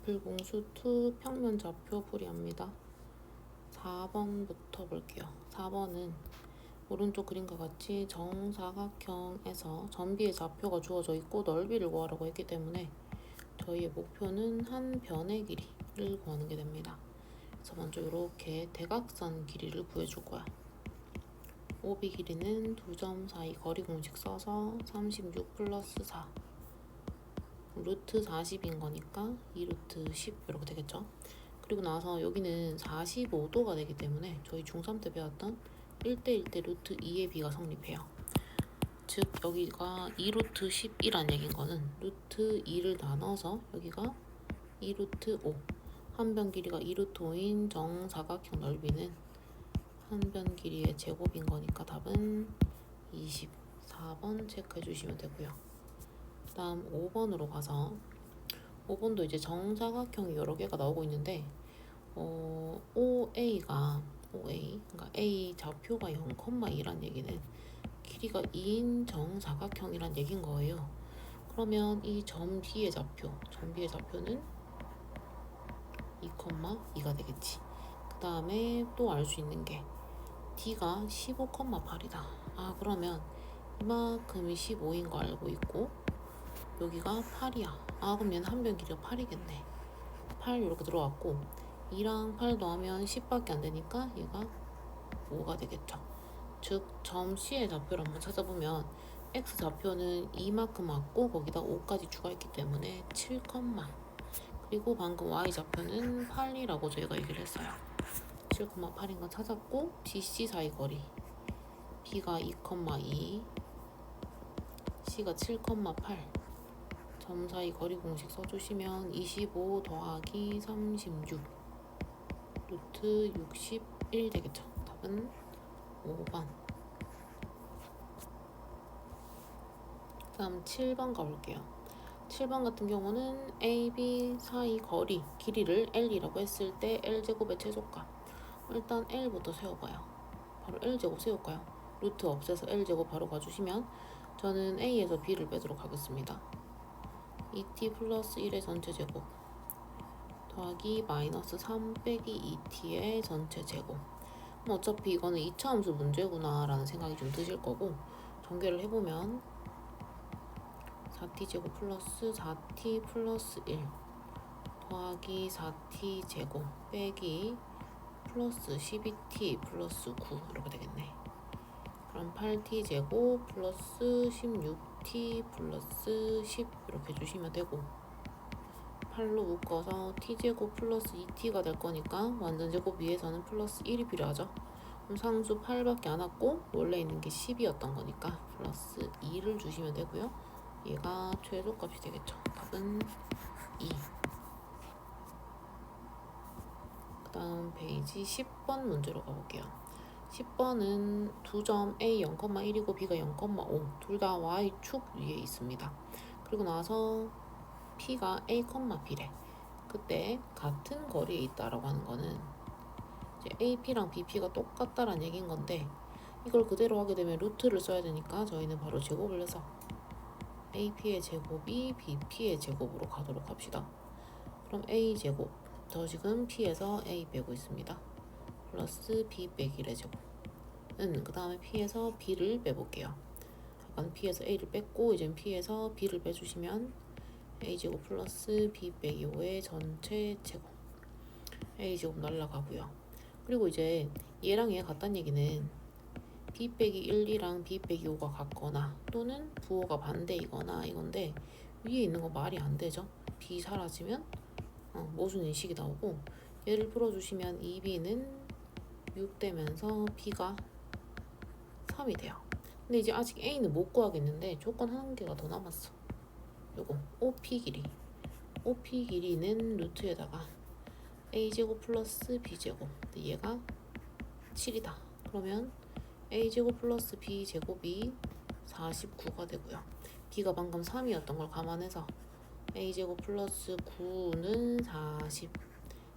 불공수 2 평면 좌표 풀이합니다. 4번부터 볼게요. 4번은 오른쪽 그림과 같이 정사각형에서 점비의 좌표가 주어져 있고 넓이를 구하라고 했기 때문에 저희의 목표는 한 변의 길이를 구하는 게 됩니다. 그래서 먼저 이렇게 대각선 길이를 구해줄 거야. OB 길이는 두 점 사이 거리 공식 써서 36 플러스 4 루트 40인 거니까 2루트 10 이렇게 되겠죠. 그리고 나서 여기는 45도가 되기 때문에 저희 중3 때 배웠던 1대1 대 루트 2의 비가 성립해요. 즉 여기가 2루트 10이란 얘긴 거는 루트 2를 나눠서 여기가 2루트 5 한 변 길이가 2루트 5인 정사각형 넓이는 한 변 길이의 제곱인 거니까 답은 24번 체크해 주시면 되고요. 그 다음 5번으로 가서 5번도 이제 정사각형이 여러 개가 나오고 있는데 OA가 그러니까 A 좌표가 0,2란 얘기는 길이가 2인 정사각형이란 얘긴 거예요. 그러면 이 점 D의 좌표는 2,2가 되겠지. 그 다음에 또 알 수 있는 게 D가 15,8이다. 그러면 이만큼이 15인 거 알고 있고 여기가 8이야. 그럼 얘는 한 변 길이가 8이겠네. 8 이렇게 들어왔고 2랑 8 더하면 10밖에 안 되니까 얘가 5가 되겠죠. 즉 점 C의 좌표를 한번 찾아보면 X 좌표는 이만큼 왔고 거기다 5까지 추가했기 때문에 7, 그리고 방금 Y 좌표는 8이라고 저희가 얘기를 했어요. 7,8인 건 찾았고 BC 사이 거리 B가 2,2 C가 7,8 점 사이 거리 공식 써주시면 25 더하기 36 루트 61 되겠죠. 답은 5번. 그 다음 7번 가볼게요. 7번 같은 경우는 A, B 사이 거리 길이를 L이라고 했을 때 L제곱의 최소값. 일단 L부터 세워봐요. 바로 L제곱 세울까요? 루트 없애서 L제곱 바로 가주시면 저는 A에서 B를 빼도록 하겠습니다. 2t 플러스 1의 전체 제곱 더하기 마이너스 3 빼기 2t의 전체 제곱. 어차피 이거는 2차 함수 문제구나 라는 생각이 좀 드실 거고 전개를 해보면 4t 제곱 플러스 4t 플러스 1 더하기 4t 제곱 빼기 플러스 12t 플러스 9 이렇게 되겠네. 그럼 8t 제곱 플러스 16t 플러스 10 이렇게 해주시면 되고 8로 묶어서 t제곱 플러스 2t가 될 거니까 완전 제곱 위에서는 플러스 1이 필요하죠. 그럼 상수 8밖에 안 왔고 원래 있는 게 10이었던 거니까 플러스 2를 주시면 되고요. 얘가 최소값이 되겠죠. 답은 2. 그 다음 페이지 10번 문제로 가볼게요. 10번은 두 점 A 0,1이고 B가 0,5 둘 다 Y축 위에 있습니다. 그리고 나서 P가 A, B래. 그때 같은 거리에 있다라고 하는 거는 이제 AP랑 BP가 똑같다라는 얘기인 건데 이걸 그대로 하게 되면 루트를 써야 되니까 저희는 바로 제곱을 해서 AP의 제곱이 BP의 제곱으로 가도록 합시다. 그럼 A 제곱 저 지금 P에서 A 빼고 있습니다. 플러스 B 빼기 1의 제곱은 그 다음에 P에서 B를 빼볼게요. 아까는 P에서 A를 뺐고 이젠 P에서 B를 빼주시면 A제곱 플러스 B 빼기 5의 전체 제곱 A제곱 날라가고요. 그리고 이제 얘랑 얘 같다는 얘기는 B 빼기 1, 2랑 B 빼기 5가 같거나 또는 부호가 반대이거나 이건데 위에 있는 거 말이 안 되죠. B 사라지면 모순 인식이 나오고 얘를 풀어주시면 2B는 6 되면서 B가 3이 돼요. 근데 이제 아직 A는 못 구하겠는데 조건 한 개가 더 남았어. 요거 OP 길이는 루트에다가 A제곱 플러스 B제곱 얘가 7이다. 그러면 A제곱 플러스 B제곱이 49가 되고요. B가 방금 3이었던 걸 감안해서 A제곱 플러스 9는 40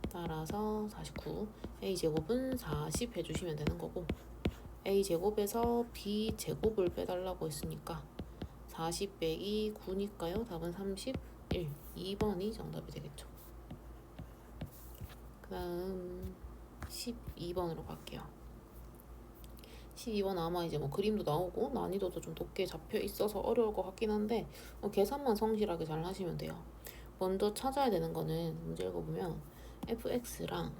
따라서 49 A제곱은 40 해주시면 되는 거고 A제곱에서 B제곱을 빼달라고 했으니까 40 빼기 9니까요. 답은 31 2번이 정답이 되겠죠. 그 다음 12번으로 갈게요. 12번 아마 이제 뭐 그림도 나오고 난이도도 좀 높게 잡혀 있어서 어려울 것 같긴 한데 계산만 성실하게 잘 하시면 돼요. 먼저 찾아야 되는 거는 문제 읽어보면 fx랑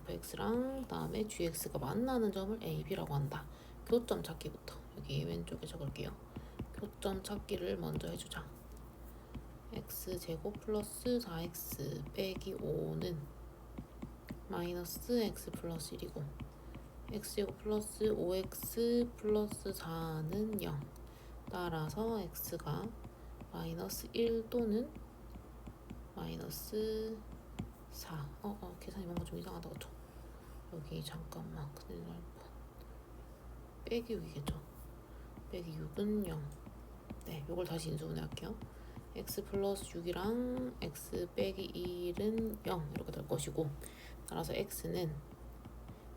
그다음에 gx가 만나는 점을 a, b라고 한다. 교점 찾기부터 여기 왼쪽에 적을게요. 교점 찾기를 먼저 해주자. x제곱 플러스 4x 빼기 5는 마이너스 x 플러스 1이고 x제곱 플러스 5x 플러스 4는 0. 따라서 x가 마이너스 1 또는 마이너스 4. 계산이 뭔가 좀 이상하다, 그쵸? 여기 잠깐만 큰일 날 뻔. 빼기 6이겠죠? 빼기 6은 0. 네, 요걸 다시 인수분해 할게요. x 플러스 6이랑 x 빼기 1은 0 이렇게 될 것이고, 따라서 x는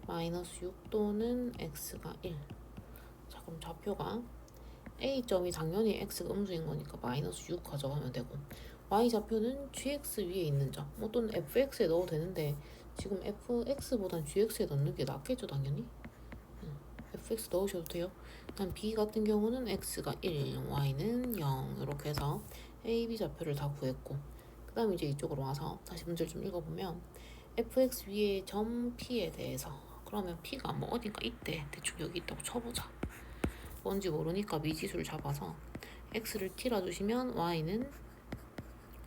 마이너스 6 또는 x가 1. 자, 그럼 좌표가 a점이 당연히 x가 음수인 거니까 마이너스 6 가져가면 되고, y좌표는 gx 위에 있는 점, 뭐 또는 fx에 넣어도 되는데 지금 fx보단 gx에 넣는 게 낫겠죠, 당연히. fx 넣으셔도 돼요. 그다음 b 같은 경우는 x가 1, y는 0 이렇게 해서 a, b 좌표를 다 구했고, 그 다음 이제 이쪽으로 와서 다시 문제를 좀 읽어보면 fx 위에 점 p에 대해서, 그러면 p가 뭐 어딘가 있대. 대충 여기 있다고 쳐보자. 뭔지 모르니까 미지수를 잡아서 x를 t라 주시면 y는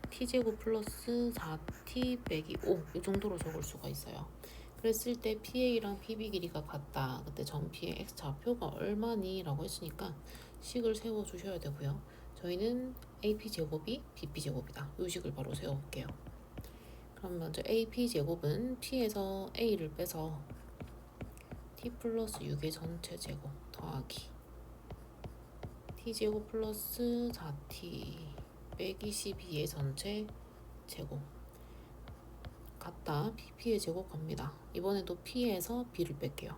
t제곱 플러스 4t 빼기 5 이 정도로 적을 수가 있어요. 그랬을 때 PA랑 PB 길이가 같다. 그때 점 P의 X 좌표가 얼마니? 라고 했으니까 식을 세워주셔야 되고요. 저희는 AP 제곱이 BP 제곱이다. 이 식을 바로 세워볼게요. 그럼 먼저 AP 제곱은 P에서 A를 빼서 T 플러스 6의 전체 제곱 더하기 T제곱 플러스 4T 빼기 12의 전체 제곱 같다. PP의 제곱 갑니다. 이번에도 P에서 B를 뺄게요.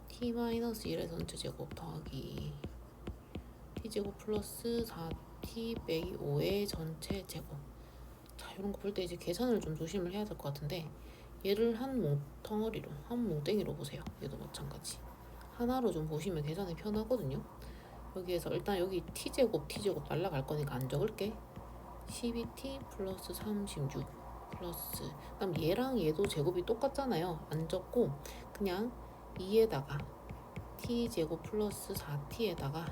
T-1의 전체 제곱 더하기 T제곱 플러스 4T 빼기 5의 전체 제곱. 자, 이런 거 볼 때 이제 계산을 좀 조심을 해야 될 것 같은데, 얘를 한 뭉텅어리로, 한 뭉땡이로 보세요. 얘도 마찬가지. 하나로 좀 보시면 계산이 편하거든요. 여기에서 일단 여기 T제곱 날라갈 거니까 안 적을게. 12T 플러스 36 플러스, 그다음 얘랑 얘도 제곱이 똑같잖아요. 안 적고 그냥 2에다가 t제곱 플러스 4t에다가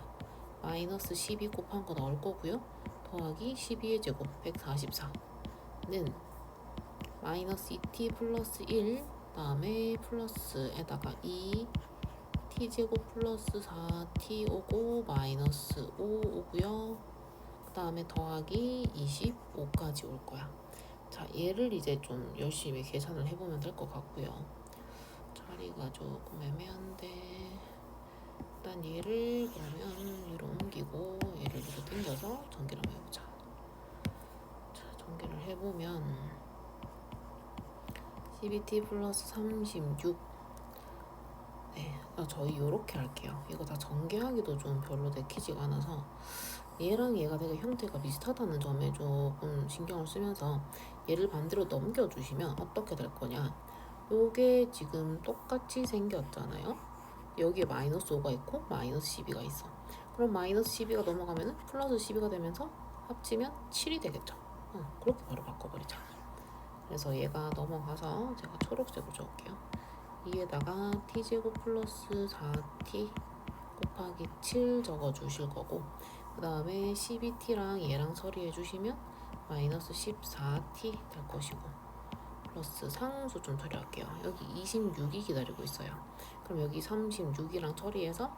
마이너스 12 곱한 거 넣을 거고요. 더하기 12의 제곱 144는 마이너스 2t 플러스 1 다음에 플러스에다가 2 t제곱 플러스 4t 오고 마이너스 5 오고요. 그 다음에 더하기 25까지 올 거야. 자, 얘를 이제 좀 열심히 계산을 해보면 될 것 같고요. 자리가 조금 애매한데 일단 얘를 그러면 위로 옮기고 얘를 위로 당겨서 전개를 한번 해보자. 자, 전개를 해보면 12t 플러스 36. 네, 저희 요렇게 할게요. 이거 다 전개하기도 좀 별로 내키지가 않아서 얘랑 얘가 되게 형태가 비슷하다는 점에 조금 신경을 쓰면서 얘를 반대로 넘겨주시면 어떻게 될 거냐. 요게 지금 똑같이 생겼잖아요. 여기에 마이너스 5가 있고 마이너스 12가 있어. 그럼 마이너스 12가 넘어가면 플러스 12가 되면서 합치면 7이 되겠죠. 그렇게 바로 바꿔버리자. 그래서 얘가 넘어가서 제가 초록색으로 적을게요. 2에다가 t제곱 플러스 4t 곱하기 7 적어주실 거고, 그 다음에 12t랑 얘랑 처리해 주시면 마이너스 14t 될 것이고, 플러스 상수 좀 처리할게요. 여기 26이 기다리고 있어요. 그럼 여기 36이랑 처리해서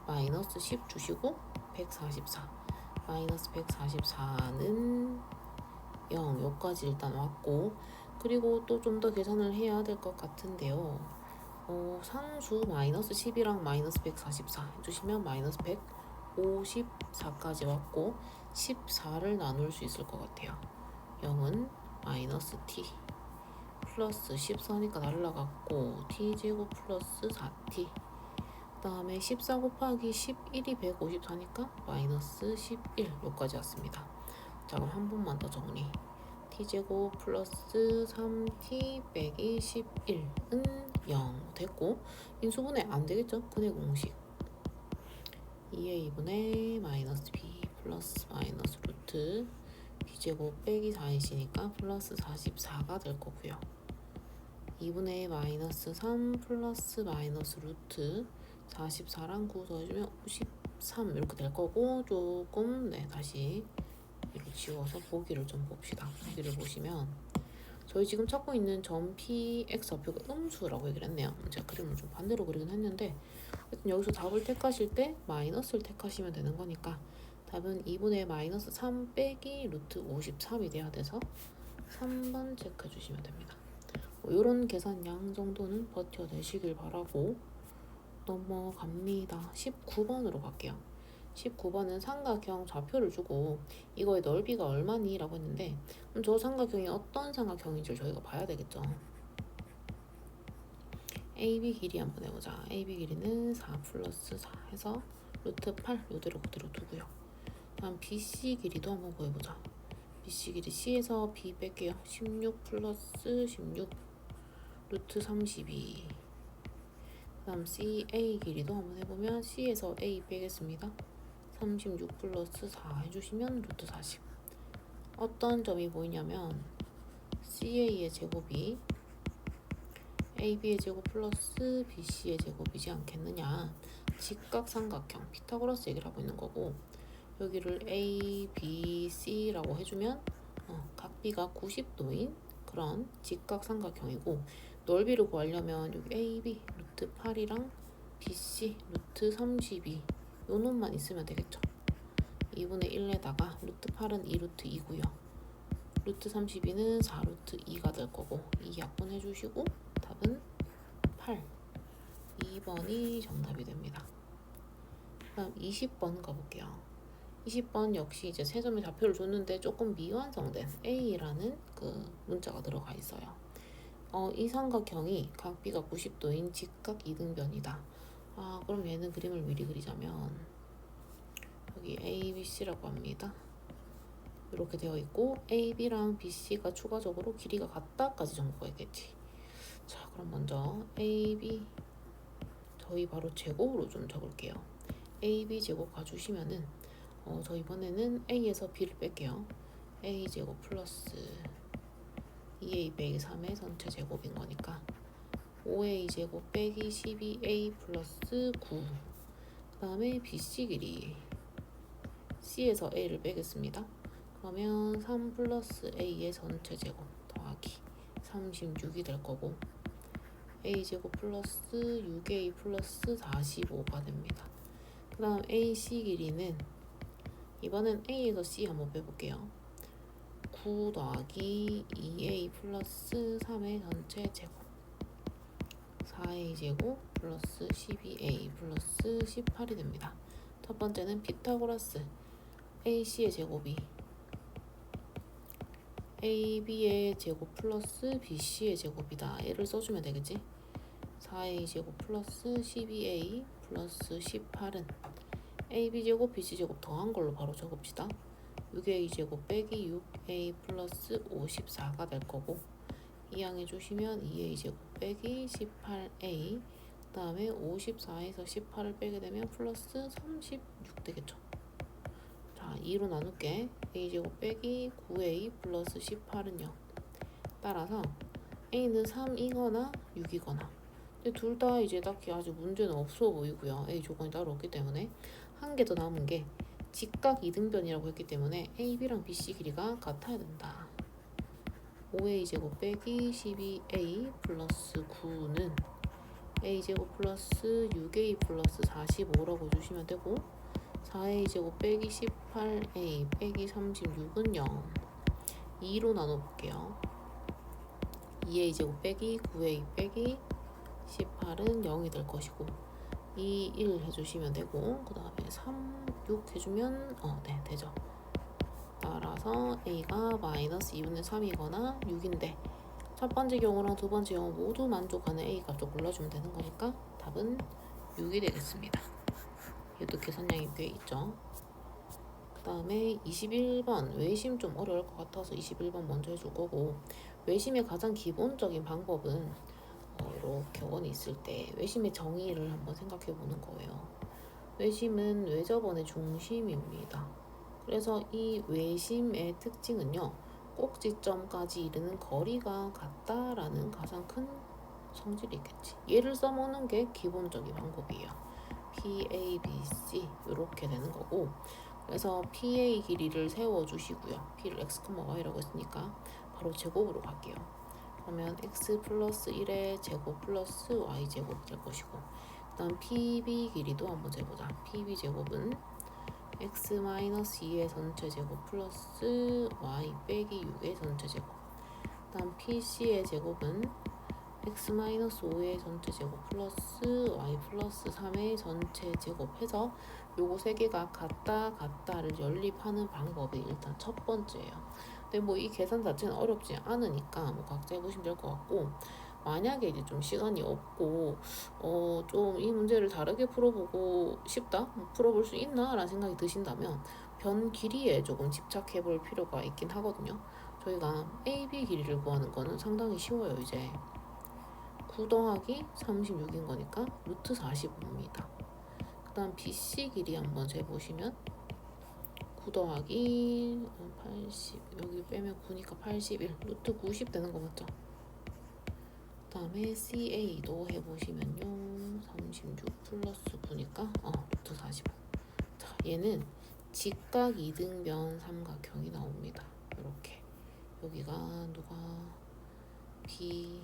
마이너스 10 주시고 144 마이너스 144는 0 여기까지 일단 왔고, 그리고 또 좀 더 계산을 해야 될 것 같은데요. 상수 마이너스 10이랑 마이너스 144 해주시면 마이너스 154까지 왔고 14를 나눌 수 있을 것 같아요. 0은 마이너스 t 플러스 14니까 날라갔고 t제곱 플러스 4t, 그 다음에 14 곱하기 11이 154니까 마이너스 11 여기까지 왔습니다. 자, 그럼 한 번만 더 정리. t제곱 플러스 3t 빼기 11은 0 됐고, 인수분해 안 되겠죠? 근해 공식 2a분의 마이너스 b 플러스 마이너스 루트 b제곱 빼기 4이시니까 플러스 44가 될 거고요. 2분의 마이너스 3 플러스 마이너스 루트 44랑 9 더해주면 53 이렇게 될 거고, 조금 다시 이를 지워서 보기를 좀 봅시다. 보기를 보시면 저희 지금 찾고 있는 점 px좌표가 음수라고 얘기를 했네요. 제가 그림을 좀 반대로 그리긴 했는데, 하여튼 여기서 답을 택하실 때 마이너스를 택하시면 되는 거니까 답은 2분의 마이너스 3 빼기 루트 53이 돼야 돼서 3번 체크해 주시면 됩니다. 이런 계산량 정도는 버텨내시길 바라고 넘어갑니다. 19번으로 갈게요. 19번은 삼각형 좌표를 주고 이거의 넓이가 얼마니? 라고 했는데, 그럼 저 삼각형이 어떤 삼각형인지를 저희가 봐야 되겠죠. AB 길이 한번 해보자. AB 길이는 4 플러스 4 해서 루트 8 요대로 그대로 두고요. 다음 BC 길이도 한번 구해보자. BC 길이 C에서 B 뺄게요. 16 플러스 16 루트 32. 다음 CA 길이도 한번 해보면 C에서 A 빼겠습니다. 36 플러스 4 해주시면 루트 40. 어떤 점이 보이냐면 CA의 제곱이 AB의 제곱 플러스 BC의 제곱이지 않겠느냐. 직각삼각형 피타고라스 얘기를 하고 있는 거고, 여기를 A, B, C라고 해주면 각 B가 90도인 그런 직각삼각형이고, 넓이를 구하려면 여기 AB 루트 8이랑 BC 루트 32 요 놈만 있으면 되겠죠. 2분의 1에다가 루트 8은 2루트 2고요. 루트 32는 4루트 2가 될 거고, 2 약분해 주시고 답은 8. 2번이 정답이 됩니다. 다음 20번 가볼게요. 20번 역시 이제 세 점의 좌표를 줬는데 조금 미완성된 A라는 그 문자가 들어가 있어요. 이 삼각형이 각 B가 90도인 직각 이등변이다. 그럼 얘는 그림을 미리 그리자면 여기 A, B, C라고 합니다. 이렇게 되어 있고 A, B랑 B, C가 추가적으로 길이가 같다까지 정보가 있겠지. 자, 그럼 먼저 A, B 저희 바로 제곱으로 좀 적을게요. A, B 제곱 가주시면은 저 이번에는 A에서 B를 뺄게요. A 제곱 플러스 2A 빼기 3의 전체 제곱인 거니까 5A 제곱 빼기 12A 플러스 9. 그 다음에 BC 길이 C에서 A를 빼겠습니다. 그러면 3 플러스 A의 전체 제곱 더하기 36이 될 거고, A제곱 플러스 6A 플러스 45가 됩니다. 그 다음 AC 길이는 이번엔 A에서 C 한번 빼볼게요. 9 더하기 2A 플러스 3의 전체 제곱 4A 제곱 플러스 12A 플러스 18이 됩니다. 첫 번째는 피타고라스 AC의 제곱이 AB의 제곱 플러스 BC의 제곱이다. 얘를 써주면 되겠지. 4A 제곱 플러스 12A 플러스 18은 AB 제곱 BC 제곱 더한 걸로 바로 적읍시다. 6A 제곱 빼기 6A 플러스 54가 될 거고, 이항해 주시면 2A 제곱 빼기 18A, 그 다음에 54에서 18을 빼게 되면 플러스 36 되겠죠. 자, 2로 나눌게. A제곱 빼기 9A 플러스 18은 0. 따라서 A는 3이거나 6이거나, 둘 다 이제 딱히 아주 문제는 없어 보이고요. A 조건이 따로 없기 때문에 한 개 더 남은 게 직각 이등변이라고 했기 때문에 AB랑 BC 길이가 같아야 된다. 5A 제곱 빼기 12A 플러스 9는 A 제곱 플러스 6A 플러스 45라고 주시면 되고, 4A 제곱 빼기 18A 빼기 36은 0. 2로 나눠볼게요. 2A 제곱 빼기 9A 빼기 18은 0이 될 것이고, 2, 1 해주시면 되고, 그 다음에 3, 6 해주면 네, 되죠. 따라서 A가 마이너스 2분의 3이거나 6인데 첫 번째 경우랑 두 번째 경우 모두 만족하는 A 값을 골라주면 되는 거니까 답은 6이 되겠습니다. 얘도 계산량이 꽤 있죠. 다음에 21번 외심 좀 어려울 것 같아서 21번 먼저 해줄 거고, 외심의 가장 기본적인 방법은 이렇게 원이 있을 때 외심의 정의를 한번 생각해 보는 거예요. 외심은 외접원의 중심입니다. 그래서 이 외심의 특징은요, 꼭지점까지 이르는 거리가 같다라는 가장 큰 성질이 있겠지. 얘를 써먹는 게 기본적인 방법이에요. PA, BC 이렇게 되는 거고, 그래서 PA 길이를 세워주시고요. P를 X, Y라고 했으니까 바로 제곱으로 갈게요. 그러면 X 플러스 1의 제곱 플러스 Y 제곱 될 것이고, 그 다음 PB 길이도 한번 재보자. PB 제곱은 X 마이너스 2의 전체 제곱 플러스 Y 빼기 6의 전체 제곱. 그 다음 PC의 제곱은 x 마이너스 5의 전체 제곱 플러스 y 플러스 3의 전체 제곱 해서 요거 세 개가 같다를 연립하는 방법이 일단 첫 번째예요. 근데 뭐 이 계산 자체는 어렵지 않으니까 뭐 각자 해보시면 될 것 같고, 만약에 이제 좀 시간이 없고 좀 이 문제를 다르게 풀어보고 싶다, 뭐 풀어볼 수 있나 라는 생각이 드신다면 변 길이에 조금 집착해 볼 필요가 있긴 하거든요. 저희가 AB 길이를 구하는 거는 상당히 쉬워요. 이제 9 더하기 36인 거니까 루트 45입니다. 그 다음 BC 길이 한번 재보시면 9 더하기 80, 여기 빼면 9니까 81, 루트 90 되는 거 맞죠? 그 다음에 CA도 해보시면요, 36 플러스 9니까 루트 45. 자, 얘는 직각 이등변 삼각형이 나옵니다. 이렇게 여기가 누가 B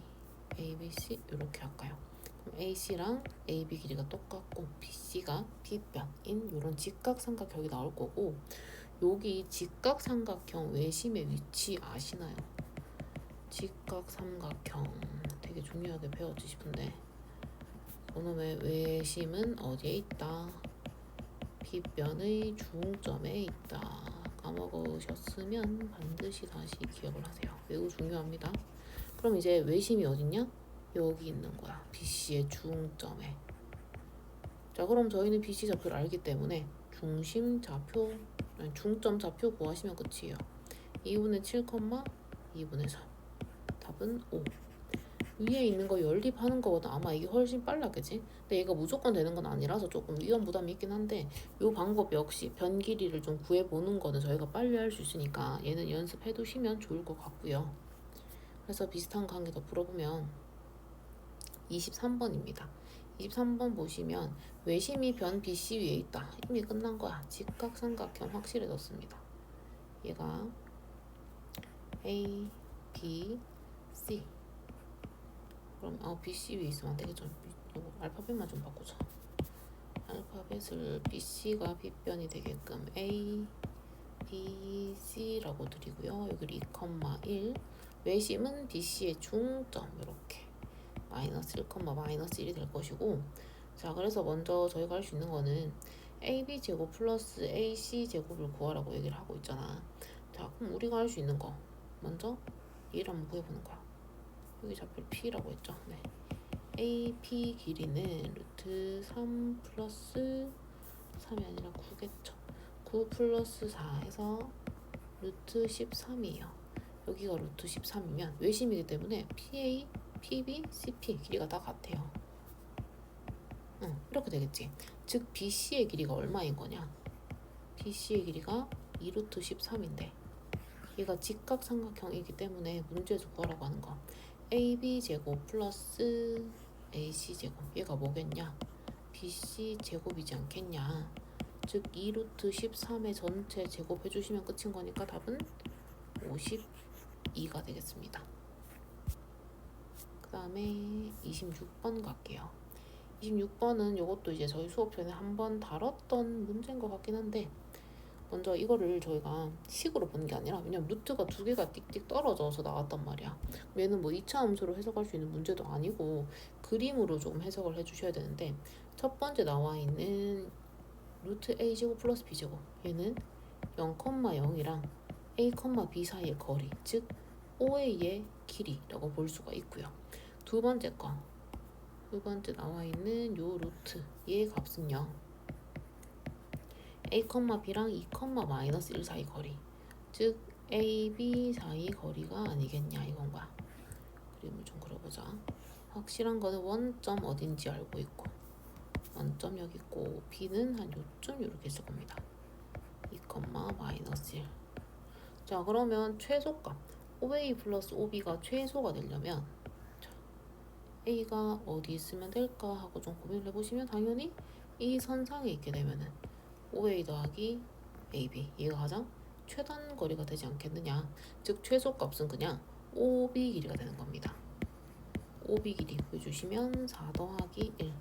ABC 이렇게 할까요? 그럼 AC랑 AB 길이가 똑같고 BC가 B변인 이런 직각삼각형이 나올 거고, 여기 직각삼각형 외심의 위치 아시나요? 직각삼각형 되게 중요하게 배웠지 싶은데, 그놈의 외심은 어디에 있다? B변의 중점에 있다. 까먹으셨으면 반드시 다시 기억을 하세요. 매우 중요합니다. 그럼 이제 외심이 어딨냐? 여기 있는 거야. BC의 중점에. 자, 그럼 저희는 BC 좌표를 알기 때문에 중점 좌표 구하시면 끝이에요. 2분의 7, 2분의 3. 답은 5. 위에 있는 거 연립하는 거보다 아마 이게 훨씬 빨랐겠지? 근데 얘가 무조건 되는 건 아니라서 조금 위험 부담이 있긴 한데, 이 방법 역시 변 길이를 좀 구해보는 거는 저희가 빨리 할 수 있으니까 얘는 연습해 두시면 좋을 것 같고요. 그래서 비슷한 관계 더 풀어보면 23번입니다. 23번 보시면 외심이 변 BC 위에 있다. 이미 끝난 거야. 직각삼각형 확실해졌습니다. 얘가 A, B, C. 그럼 BC 위에 있으면 안 되겠죠. 알파벳만 좀 바꾸자. 알파벳을 BC가 B변이 되게끔 A, B, C라고 드리고요. 여기 2,1. 외심은 BC의 중점 이렇게 마이너스 1, 마이너스 1이 될 것이고, 자, 그래서 먼저 저희가 할 수 있는 거는 AB 제곱 플러스 AC 제곱을 구하라고 얘기를 하고 있잖아. 자, 그럼 우리가 할 수 있는 거 먼저 얘를 한번 구해보는 거야. 여기 좌표를 P라고 했죠. 네. AP 길이는 루트 3 플러스 3이 아니라 9겠죠. 9 플러스 4 해서 루트 13이에요. 여기가 루트 13이면 외심이기 때문에 PA, PB, CP 길이가 다 같아요. 이렇게 되겠지. 즉 BC의 길이가 얼마인 거냐? BC의 길이가 2루트 13인데 얘가 직각삼각형이기 때문에 문제에서 구하라고 하는 거 AB 제곱 플러스 AC 제곱, 얘가 뭐겠냐? BC 제곱이지 않겠냐? 즉 2루트 13의 전체 제곱해 주시면 끝인 거니까 답은 52가 되겠습니다. 그 다음에 26번 갈게요. 26번은 이것도 이제 저희 수업편에 한번 다뤘던 문제인 것 같긴 한데, 먼저 이거를 저희가 식으로 보는 게 아니라, 왜냐면 루트가 두 개가 띡띡 떨어져서 나왔단 말이야. 얘는 뭐 2차 함수로 해석할 수 있는 문제도 아니고 그림으로 조금 해석을 해주셔야 되는데, 첫 번째 나와 있는 루트 A 제곱 플러스 B 제곱, 얘는 0,0이랑 A, B 사이의 거리, 즉 OA의 길이라고 볼 수가 있고요. 두 번째 나와 있는 요 루트, 얘의 값은요 A, B랑 2, 마이너스 1 사이 거리, 즉 A, B 사이 거리가 아니겠냐 이건 거야. 그림을 좀 그려보자. 확실한 거는 원점 어딘지 알고 있고, 원점 여기 있고, B는 한 요쯤 이렇게 있을 겁니다. 2, 마이너스 1. 자, 그러면 최소값 OA 플러스 OB가 최소가 되려면 A가 어디 있으면 될까 하고 좀 고민을 해보시면 당연히 이 선상에 있게 되면은 OA 더하기 AB, 얘가 가장 최단 거리가 되지 않겠느냐. 즉 최소값은 그냥 OB 길이가 되는 겁니다. OB 길이 구해주시면 4 더하기 1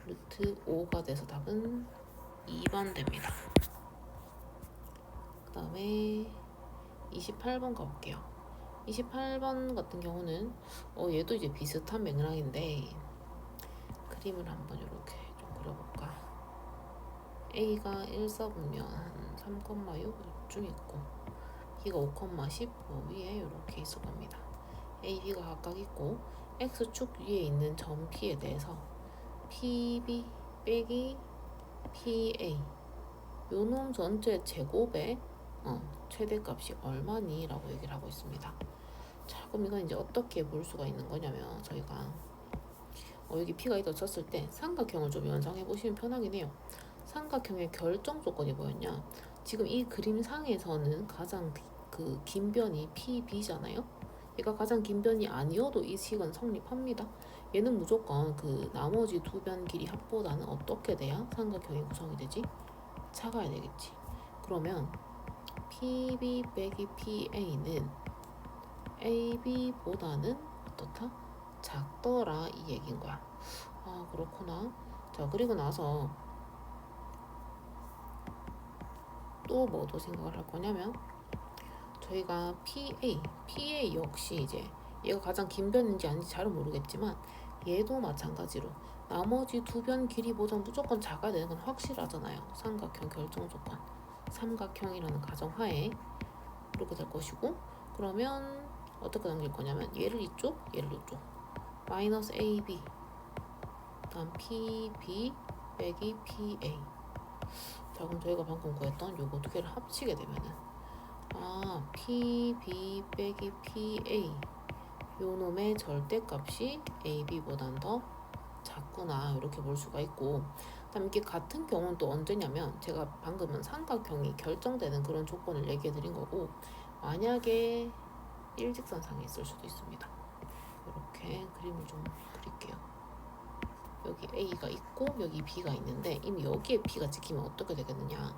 루트 5가 돼서 답은 2번 됩니다. 그 다음에 28번 가볼게요. 28번 같은 경우는 얘도 이제 비슷한 맥락인데 그림을 한번 이렇게 좀 그려볼까. A가 1 써보면 3,6 이쯤 있고 B가 5,10 위에 이렇게 있을 겁니다. A, B가 각각 있고 X축 위에 있는 점 P에 대해서 PB 빼기 PA 요 놈 전체 제곱의 최대값이 얼마니? 라고 얘기를 하고 있습니다. 자, 그럼 이건 이제 어떻게 볼 수가 있는 거냐면 저희가 여기 P가 있다 쳤을 때 삼각형을 좀 연상해 보시면 편하긴 해요. 삼각형의 결정 조건이 뭐였냐? 지금 이 그림상에서는 가장 그 긴 변이 PB잖아요. 얘가 가장 긴 변이 아니어도 이 식은 성립합니다. 얘는 무조건 그 나머지 두 변 길이 합보다는 어떻게 돼야 삼각형이 구성이 되지? 작아야 되겠지. 그러면 PB 빼기 PA는 AB보다는 어떻다? 작더라 이 얘기인 거야. 아, 그렇구나. 자, 그리고 나서 또 뭐도 생각을 할 거냐면 저희가 PA 역시 이제 얘가 가장 긴 변인지 아닌지 잘은 모르겠지만 얘도 마찬가지로 나머지 두 변 길이보다 무조건 작아야 되는 건 확실하잖아요. 삼각형 결정 조건. 삼각형이라는 가정하에 이렇게 될 것이고, 그러면 어떻게 남길 거냐면 얘를 이쪽, 얘를 이쪽. 마이너스 AB 다음 PB 빼기 PA. 자, 그럼 저희가 방금 구했던 요거 두 개를 합치게 되면은 PB 빼기 PA 요 놈의 절대값이 AB보단 더 작구나 이렇게 볼 수가 있고, 그다음 이게 같은 경우는 또 언제냐면 제가 방금은 삼각형이 결정되는 그런 조건을 얘기해 드린 거고, 만약에 일직선상에 있을 수도 있습니다. 이렇게 그림을 좀 그릴게요. 여기 A가 있고 여기 B가 있는데 이미 여기에 B가 찍히면 어떻게 되겠느냐?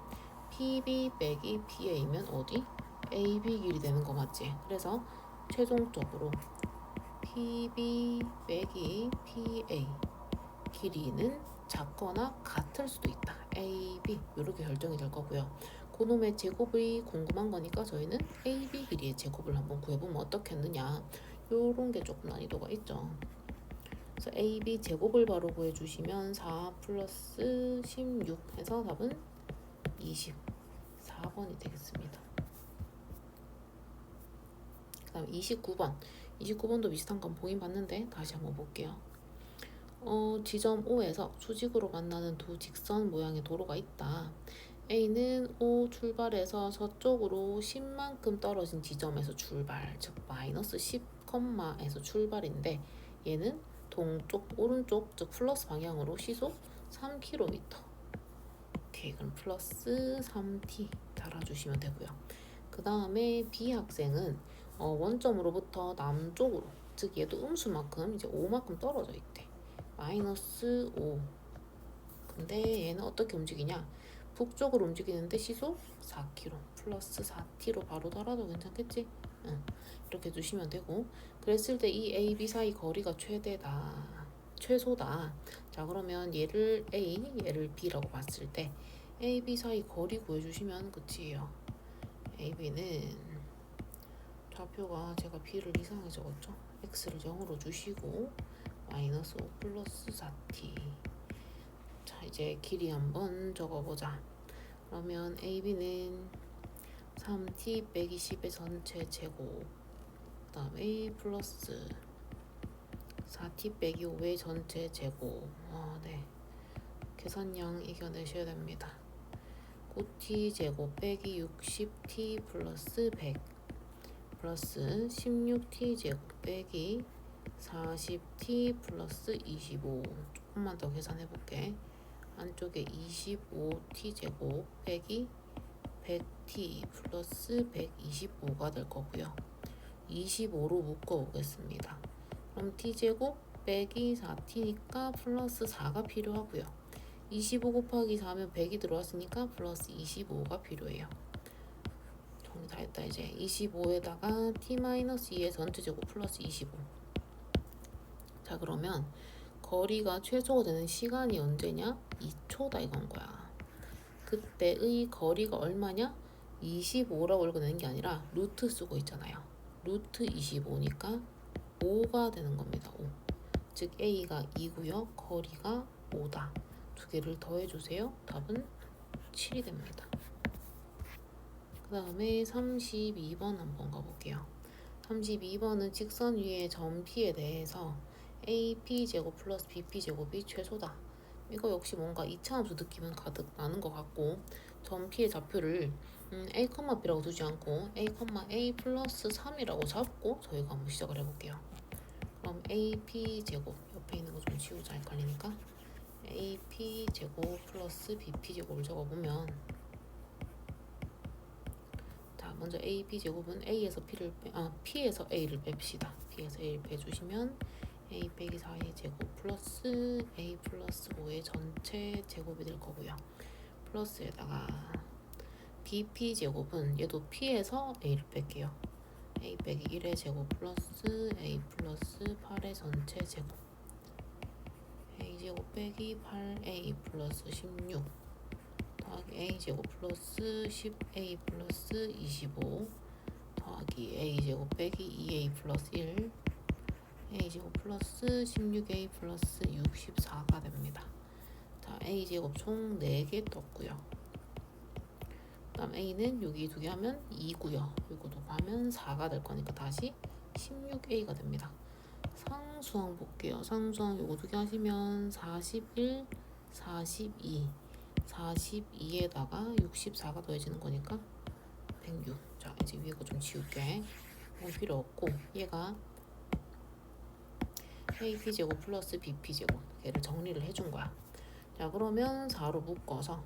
PB 빼기 PA면 어디? AB 길이 되는 거 맞지? 그래서 최종적으로 PB 빼기 PA 길이는 작거나 같을 수도 있다. AB 이렇게 결정이 될 거고요. 그놈의 제곱이 궁금한 거니까 저희는 AB 길이의 제곱을 한번 구해보면 어떻겠느냐. 요런 게 조금 난이도가 있죠. 그래서 AB 제곱을 바로 구해주시면 4 플러스 16 해서 답은 24번이 되겠습니다. 그 다음 29번. 29번도 비슷한 건 보긴 봤는데 다시 한번 볼게요. 지점 O에서 수직으로 만나는 두 직선 모양의 도로가 있다. A는 O 출발해서 서쪽으로 10만큼 떨어진 지점에서 출발, 즉 마이너스 10,에서 출발인데 얘는 동쪽, 오른쪽, 즉 플러스 방향으로 시속 3km. 오케이, 그럼 플러스 3t 달아주시면 되고요. 그 다음에 B 학생은 원점으로부터 남쪽으로, 즉 얘도 음수만큼 이제 5만큼 떨어져 있대. 마이너스 5. 근데 얘는 어떻게 움직이냐? 북쪽으로 움직이는데 시속 4km 플러스 4t로 바로 달아도 괜찮겠지? 응. 이렇게 두시면 되고, 그랬을 때 이 A, B 사이 거리가 최소다. 자, 그러면 얘를 A, 얘를 B라고 봤을 때 A, B 사이 거리 구해주시면 끝이에요. A, B는 좌표가 제가 B를 이상하게 적었죠? X를 0으로 주시고 마이너스 5 플러스 4t. 자, 이제 길이 한번 적어보자. 그러면 AB는 3t 빼기 10의 전체 제곱, 그 다음에 A 플러스 4t 빼기 5의 전체 제곱. 네. 계산량 이겨내셔야 됩니다. 9t제곱 빼기 60t 플러스 100 플러스 16t제곱 빼기 40t 플러스 25. 조금만 더 계산해볼게. 안쪽에 25t제곱 빼기 100t 플러스 125가 될 거고요. 25로 묶어보겠습니다. 그럼 t제곱 빼기 4t니까 플러스 4가 필요하고요. 25 곱하기 4면 100이 들어왔으니까 플러스 25가 필요해요. 정리 다 했다. 이제 25에다가 t-2의 전체제곱 플러스 25. 자, 그러면 거리가 최소가 되는 시간이 언제냐? 2초다 이건 거야. 그때의 거리가 얼마냐? 25라고 읽어내는 게 아니라 루트 쓰고 있잖아요. 루트 25니까 5가 되는 겁니다. 5. 즉 A가 2고요. 거리가 5다. 두 개를 더해주세요. 답은 7이 됩니다. 그 다음에 32번 한번 가볼게요. 32번은 직선 위의 점 P에 대해서 AP제곱 플러스 BP제곱이 최소다. 이거 역시 뭔가 이차함수 느낌은 가득 나는 것 같고, 점 P의 좌표를 A, B라고 두지 않고 A, 플러스 3이라고 잡고 저희가 한번 시작을 해볼게요. 그럼 AP제곱, 옆에 있는 거 좀 지우자, 헷갈리니까. AP제곱 플러스 BP제곱을 적어보면, 자, 먼저 AP제곱은 P에서 A를 뺍시다. P에서 A를 빼주시면 A 빼기 4의 제곱 플러스 A 플러스 5의 전체 제곱이 될 거고요. 플러스에다가 BP 제곱은 얘도 P에서 A를 뺄게요. A 빼기 1의 제곱 플러스 A 플러스 8의 전체 제곱. A 제곱 빼기 8A 플러스 16 더하기 A 제곱 플러스 10A 플러스 25 더하기 A 제곱 빼기 2A 플러스 1 A제곱 플러스 16A 플러스 64가 됩니다. 자, A제곱 총 4개 떴고요. 그 다음 A는 여기 2개 하면 2고요. 이거 곱하면 4가 될 거니까 다시 16A가 됩니다. 상수항 볼게요. 상수항 요거 2개 하시면 41, 42 42에다가 64가 더해지는 거니까 106. 자, 이제 위에 거 좀 지울게. 이건 필요 없고, 얘가 AP제곱 플러스 BP제곱, 얘를 정리를 해준 거야. 자, 그러면 4로 묶어서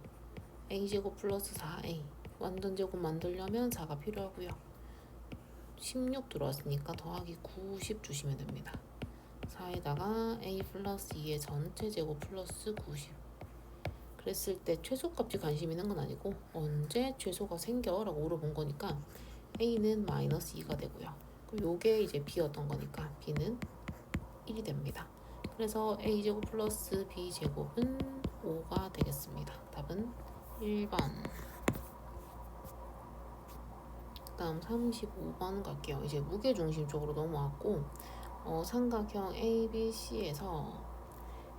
A제곱 플러스 4A 완전 제곱 만들려면 4가 필요하고요. 16 들어왔으니까 더하기 90 주시면 됩니다. 4에다가 A 플러스 2의 전체 제곱 플러스 90. 그랬을 때 최소값이 관심 있는 건 아니고 언제 최소가 생겨? 라고 물어본 거니까 A는 마이너스 2가 되고요. 그리고 요게 이제 B였던 거니까 B는 1이 됩니다. 그래서 A제곱 플러스 B제곱은 5가 되겠습니다. 답은 1번. 그 다음 35번 갈게요. 이제 무게중심 쪽으로 넘어왔고, 삼각형 ABC에서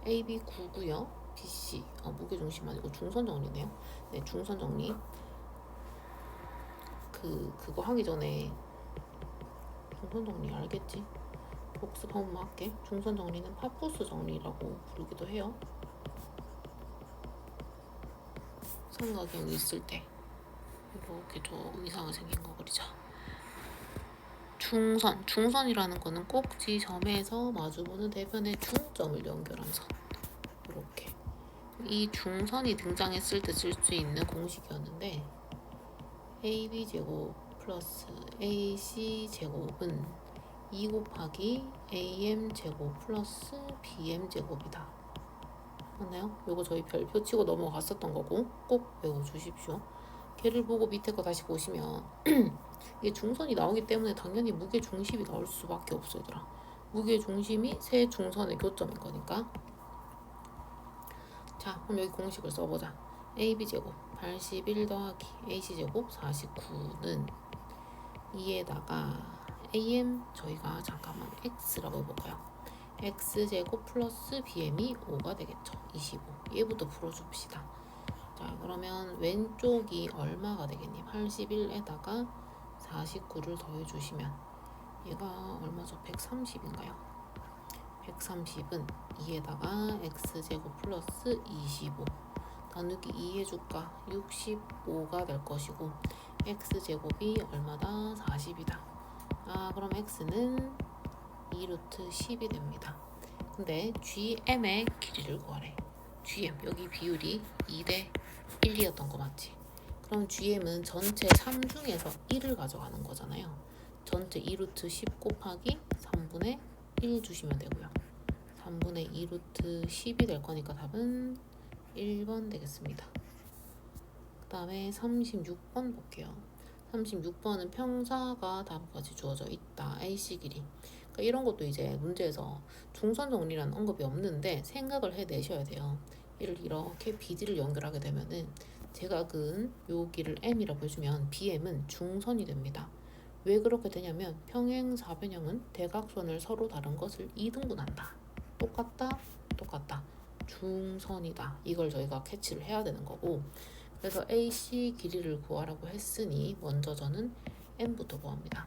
AB 9고요. BC, 무게중심 아니고 중선 정리네요. 네, 중선 정리. 그거 하기 전에 중선 정리 알겠지? 복습 한번 할게. 중선 정리는 파푸스 정리라고 부르기도 해요. 삼각형이 있을 때 이렇게 좀 이상하게 생긴 거 그리자. 중선이라는 거는 꼭지점에서 마주보는 대변의 중점을 연결한 선. 이렇게. 이 중선이 등장했을 때 쓸 수 있는 공식이었는데, AB제곱 플러스 AC제곱은 2 곱하기 AM제곱 플러스 BM제곱이다. 맞나요? 요거 저희 별표 치고 넘어갔었던 거고 꼭 외워주십시오. 걔를 보고 밑에 거 다시 보시면 이게 중선이 나오기 때문에 당연히 무게중심이 나올 수밖에 없어요, 얘들아. 무게중심이 세 중선의 교점인 거니까. 자, 그럼 여기 공식을 써보자. AB제곱 81 더하기 AC제곱 49는 2에다가 AM 저희가 잠깐만 X라고 해볼까요? X제곱 플러스 BM이 5가 되겠죠. 25. 얘부터 풀어줍시다. 자, 그러면 왼쪽이 얼마가 되겠니? 81에다가 49를 더해주시면 얘가 얼마죠? 130인가요? 130은 2에다가 X제곱 플러스 25 나누기 2 해줄까? 65가 될 것이고 x제곱이 얼마다? 40이다. 그럼 x는 2루트 10이 됩니다. 근데 GM의 길이를 구하래. GM 여기 비율이 2대 1이었던 거 맞지? 그럼 GM은 전체 3 중에서 1을 가져가는 거잖아요. 전체 2루트 10 곱하기 3분의 1 주시면 되고요. 3분의 2루트 10이 될 거니까 답은 1번 되겠습니다. 그 다음에 36번 볼게요. 36번은 평사가 다음까지 주어져 있다. AC 길이. 그러니까 이런 것도 이제 문제에서 중선 정리라는 언급이 없는데 생각을 해내셔야 돼요. 얘를 이렇게 BD를 연결하게 되면은 제가 그은 요 길을 M이라고 해주면 BM은 중선이 됩니다. 왜 그렇게 되냐면 평행사변형은 대각선을 서로 다른 것을 2등분한다. 똑같다, 똑같다. 중선이다. 이걸 저희가 캐치를 해야 되는 거고, 그래서 AC 길이를 구하라고 했으니 먼저 저는 M부터 구합니다.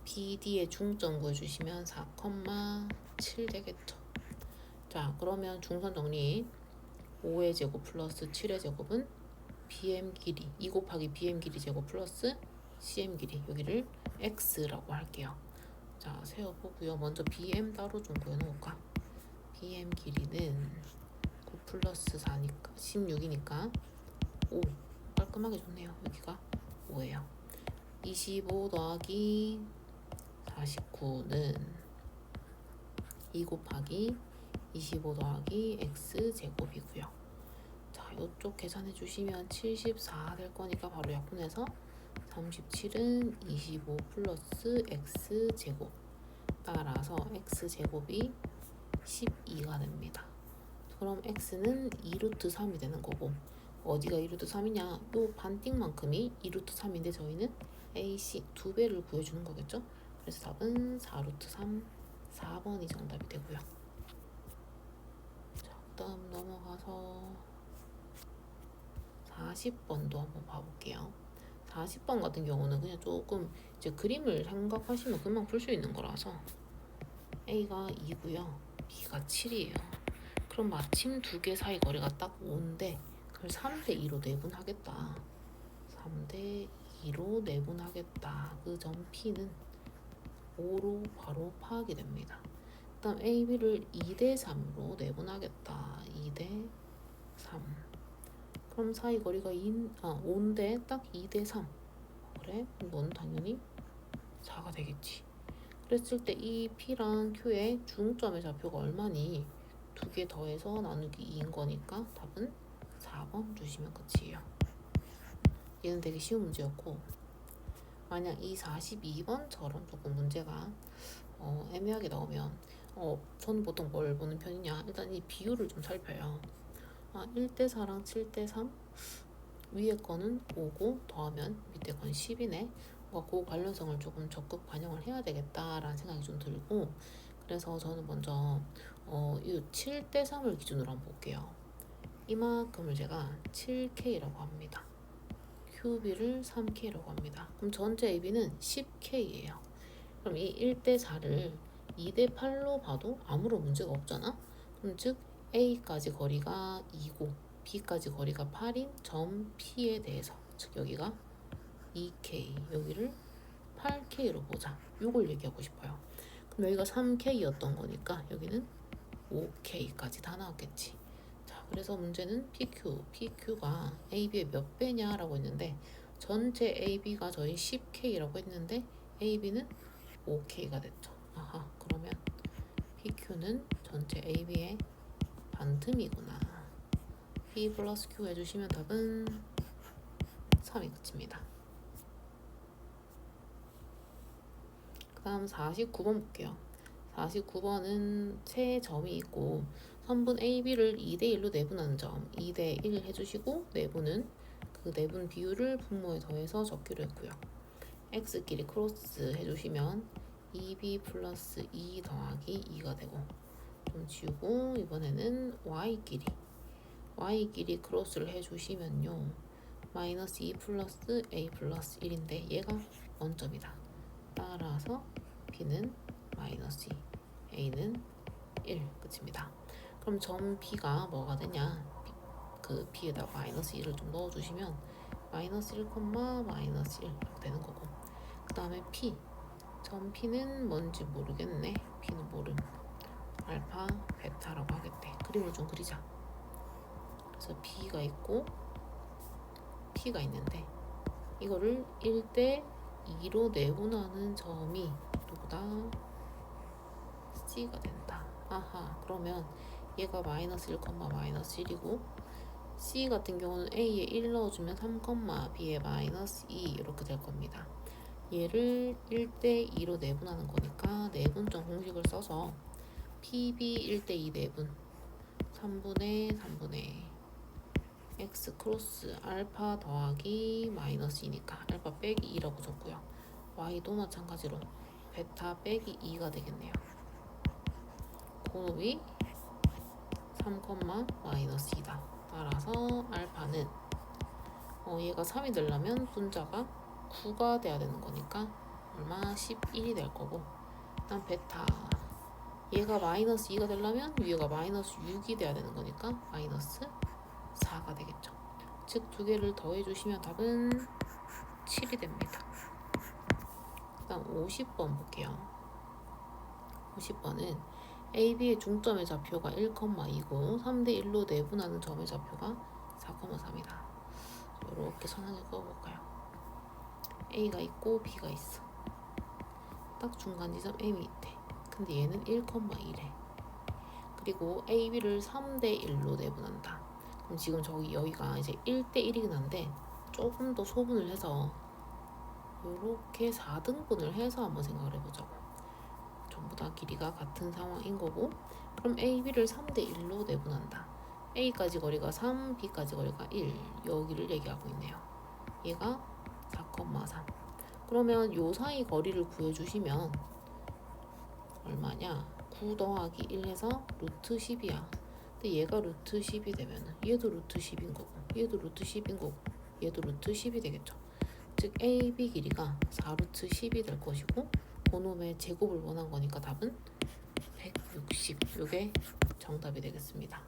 BD의 중점 구해주시면 4,7 되겠죠. 자, 그러면 중선 정리 5의 제곱 플러스 7의 제곱은 BM 길이 2 곱하기 BM 길이 제곱 플러스 CM 길이, 여기를 X라고 할게요. 자, 세워보고요. 먼저 BM 따로 좀 구해놓을까? BM 길이는 9 플러스 4니까 16이니까 5. 깔끔하게 좋네요. 여기가 5예요. 25 더하기 49는 2 곱하기 25 더하기 X제곱이고요. 자, 이쪽 계산해 주시면 74 될 거니까 바로 약분해서 37은 25 플러스 X제곱, 따라서 X제곱이 12가 됩니다. 그럼 X는 2루트 3이 되는 거고, 어디가 2루트 3이냐? 요 반띵만큼이 2루트 3인데 저희는 AC 2배를 구해주는 거겠죠? 그래서 답은 4루트 3, 4번이 정답이 되고요. 자, 그 다음 넘어가서 40번도 한번 봐볼게요. 40번 같은 경우는 그냥 조금 이제 그림을 생각하시면 금방 풀 수 있는 거라서 A가 2고요. B가 7이에요. 그럼 마침 두 개 사이 거리가 딱 5인데 그걸 3대 2로 내분하겠다. 3대 2로 내분하겠다. 그 점 P는 5로 바로 파악이 됩니다. 그 다음 AB를 2대 3으로 내분하겠다. 2대 3. 그럼 사이 거리가 5인데 딱 2대 3. 그래? 넌 당연히 4가 되겠지. 그랬을 때 이 P랑 Q의 중점의 좌표가 얼마니? 두 개 더해서 나누기 2인 거니까 답은 4번 주시면 끝이에요. 얘는 되게 쉬운 문제였고, 만약 이 42번처럼 조금 문제가 애매하게 나오면 저는 보통 뭘 보는 편이냐, 일단 이 비율을 좀 살펴요. 1대 4랑 7대 3 위에 거는 5고 더하면 밑에 건 10이네. 그 관련성을 조금 적극 반영을 해야 되겠다라는 생각이 좀 들고, 그래서 저는 먼저 이 7대 3을 기준으로 한번 볼게요. 이만큼을 제가 7K라고 합니다. QB를 3K라고 합니다. 그럼 전체 AB는 10K예요. 그럼 이 1대 4를 2대 8로 봐도 아무런 문제가 없잖아. 그럼 즉 A까지 거리가 2고 B까지 거리가 8인 점 P에 대해서, 즉 여기가 2K, 여기를 8K로 보자. 요걸 얘기하고 싶어요. 그럼 여기가 3K였던 거니까 여기는 5K까지 다 나왔겠지. 자, 그래서 문제는 PQ가 AB의 몇 배냐라고 했는데 전체 AB가 저희 10K라고 했는데 AB는 5K가 됐죠. 그러면 PQ는 전체 AB의 반틈이구나. P 플러스 Q 해주시면 답은 3이 끝입니다. 그 다음 49번 볼게요. 49번은 세 점이 있고 선분 AB를 2대1로 내분하는 점 2대1 해주시고 내분은 그 내분 비율을 분모에 더해서 적기로 했고요. X끼리 크로스 해주시면 2B 플러스 2 더하기 2가 되고, 좀 지우고 이번에는 Y끼리 크로스를 해주시면요, 마이너스 2 플러스 A 플러스 1인데 얘가 원점이다. 따라서 B는 마이너스 2, A는 1 끝입니다. 그럼 점 B가 뭐가 되냐? 그 b에다가 마이너스 1을 좀 넣어주시면 마이너스 1, 마이너스 1 이렇게 되는 거고, 그 다음에 p, 점 p는 뭔지 모르겠네. p는 모름. 알파, 베타라고 하겠대. 그림을 좀 그리자. 그래서 b가 있고 p가 있는데 이거를 1대 2로 내분하는 점이 누구다? c가 된다. 아하, 그러면 얘가 마이너스 1, 마이너스 1이고 c 같은 경우는 a에 1 넣어주면 3, b에 마이너스 2 이렇게 될 겁니다. 얘를 1대 2로 내분하는 거니까 내분점 공식을 써서 pb 1대 2 내분 3분의 x 크로스 알파 더하기 마이너스 2니까 알파 빼기 2라고 적고요. y도 마찬가지로 베타 빼기 2가 되겠네요. 곱이 3, 마이너스 2다. 따라서 알파는 얘가 3이 되려면 분자가 9가 돼야 되는 거니까 얼마? 11이 될 거고, 일단 베타 얘가 마이너스 2가 되려면 위에가 마이너스 6이 돼야 되는 거니까 마이너스 4가 되겠죠. 즉 두 개를 더해주시면 답은 7이 됩니다. 일단 50번 볼게요. 50번은 AB의 중점의 좌표가 1,2고 3대 1로 내분하는 점의 좌표가 4,3이다. 이렇게 선을 그어볼까요? A가 있고 B가 있어. 딱 중간 지점 M이 있대. 근데 얘는 1,2래. 그리고 AB를 3대 1로 내분한다. 그럼 지금 여기가 이제 1대 1이긴 한데 조금 더 소분을 해서 이렇게 4등분을 해서 한번 생각을 해보자고. 전부 다 길이가 같은 상황인 거고, 그럼 AB를 3대 1로 내분한다. A까지 거리가 3, B까지 거리가 1 여기를 얘기하고 있네요. 얘가 4,3. 그러면 요 사이 거리를 구해주시면 얼마냐? 9 더하기 1 해서 루트 10이야. 근데 얘가 루트 10이 되면 얘도 루트 10인 거고 얘도 루트 10인 거고 얘도 루트 10이 되겠죠. 즉 AB 길이가 4루트 10이 될 것이고 그놈의 제곱을 원한 거니까 답은 160. 이게 정답이 되겠습니다.